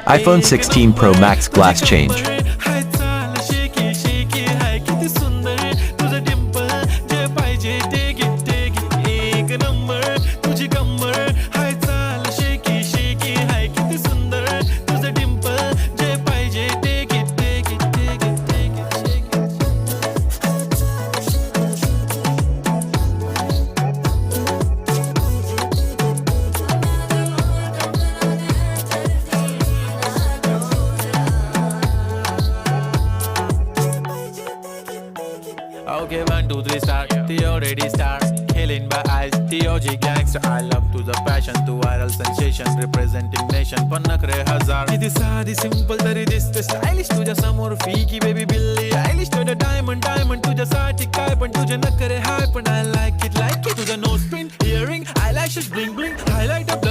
iPhone 16 Pro Max glass change. Okay, 1, 2, 3 star. Theo ready star. Killing by eyes. Theo G gangster. I love to the passion to viral sensation. Representing nation. पन्नकरे हजार. किती साधी simple तरी दिसते stylish तुझ्या समोर फीकी baby बिल्ली. Stylish to the diamond तुझ्यासाठी काय पण तुझे नखरे हाय पण I like it. तुझं nose pin, earring, eyelashes bling bling. Highlight up blush